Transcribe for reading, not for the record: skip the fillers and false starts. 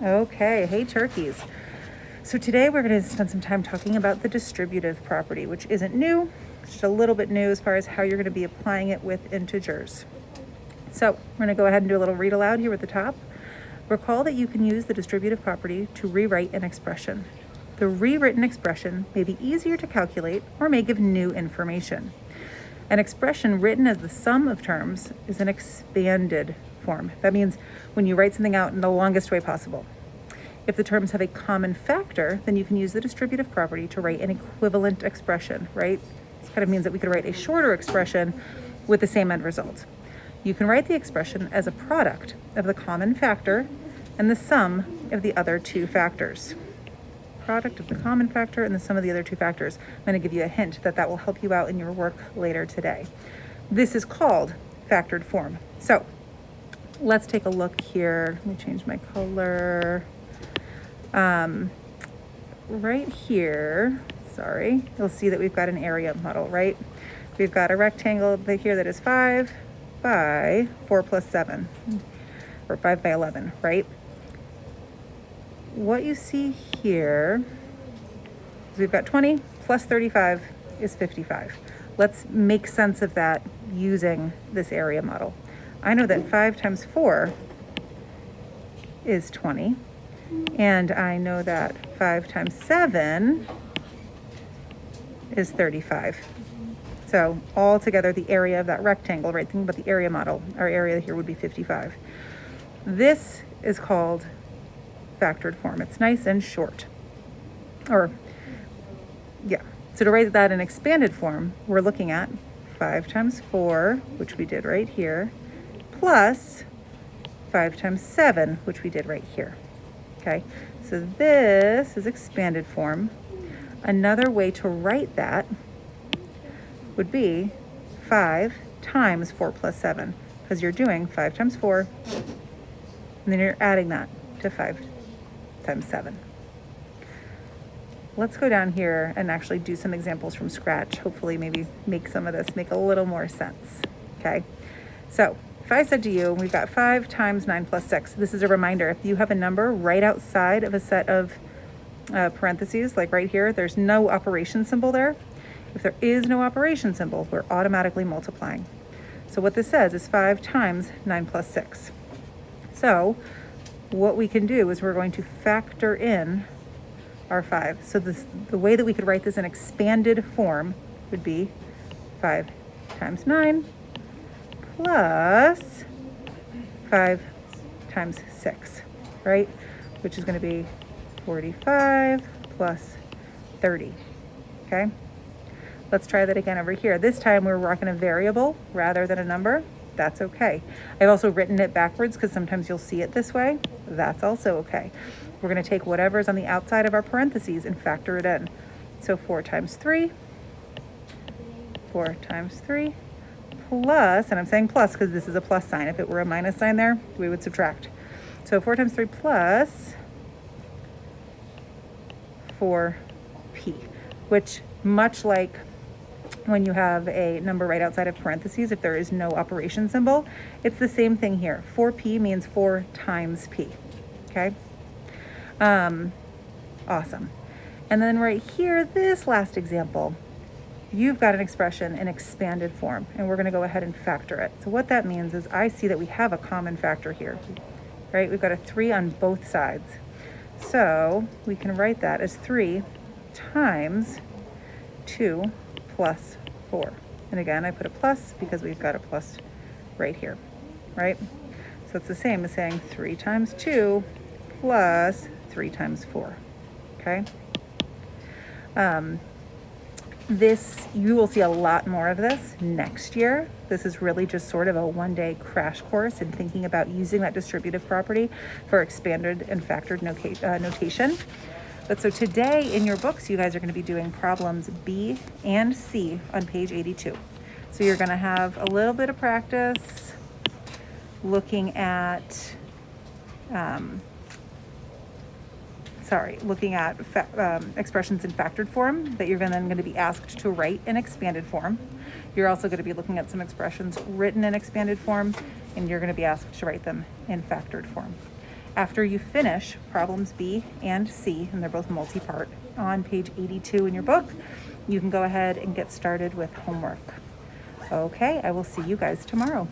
Okay, hey turkeys. So today we're going to spend some time talking about the distributive property, which isn't new, it's just a little bit new as far as how you're going to be applying it with integers. So we're going to go ahead and do a little read aloud here at the top. Recall that you can use the distributive property to rewrite an expression. The rewritten expression may be easier to calculate or may give new information. An expression written as the sum of terms is an expanded form. That means when you write something out in the longest way possible. If the terms have a common factor, then you can use the distributive property to write an equivalent expression, right? This kind of means that we could write a shorter expression with the same end result. You can write the expression as a product of the common factor and the sum of the other two factors. Product of the common factor and the sum of the other two factors. I'm going to give you a hint that will help you out in your work later today. This is called factored form. So let's take a look here. Let me change my color. Right here, sorry, you'll see that we've got an area model, right? We've got a rectangle here that is 5 by 4 plus 7, or 5 by 11, right? What you see here is we've got 20 plus 35 is 55. Let's make sense of that using this area model. I know that 5 times 4 is 20, and I know that 5 times 7 is 35. So all together, the area of that rectangle, right? Think about the area model. Our area here would be 55. This is called factored form. It's nice and short. So to write that in expanded form, we're looking at 5 times 4, which we did right here, plus 5 times 7, which we did right here. Okay, so this is expanded form. Another way to write that would be 5 times 4 plus 7, because you're doing 5 times 4, and then you're adding that to 5 times 7. Let's go down here and actually do some examples from scratch. Hopefully maybe make some of this make a little more sense, okay? So if I said to you, we've got 5 times 9 plus 6, this is a reminder. If you have a number right outside of a set of parentheses, like right here, there's no operation symbol there. If there is no operation symbol, we're automatically multiplying. So what this says is 5 times 9 plus 6. So what we can do is we're going to factor in our 5. So the way that we could write this in expanded form would be 5 times 9 plus 5 times 6, right? Which is going to be 45 plus 30, okay? Let's try that again over here. This time we're working a variable rather than a number. That's okay. I've also written it backwards because sometimes you'll see it this way. That's also okay. We're going to take whatever's on the outside of our parentheses and factor it in. So 4 times 3 plus, and I'm saying plus because this is a plus sign. If it were a minus sign there, we would subtract. So 4 times 3 plus 4p, which much like when you have a number right outside of parentheses, if there is no operation symbol, it's the same thing here. 4p means 4 times p, okay? Awesome. And then right here, this last example, you've got an expression in expanded form, and we're gonna go ahead and factor it. So what that means is I see that we have a common factor here, right? We've got a 3 on both sides. So we can write that as 3 times 2 plus 4. And again, I put a plus because we've got a plus right here, right? So it's the same as saying 3 times 2 plus 3 times 4, okay? You will see a lot more of this next year. This is really just sort of a one-day crash course in thinking about using that distributive property for expanded and factored notation. But so today in your books, you guys are going to be doing problems B and C on page 82. So you're going to have a little bit of practice looking at expressions in factored form that you're then going to be asked to write in expanded form. You're also going to be looking at some expressions written in expanded form, and you're going to be asked to write them in factored form. After you finish problems B and C, and they're both multi-part, on page 82 in your book, you can go ahead and get started with homework. Okay, I will see you guys tomorrow.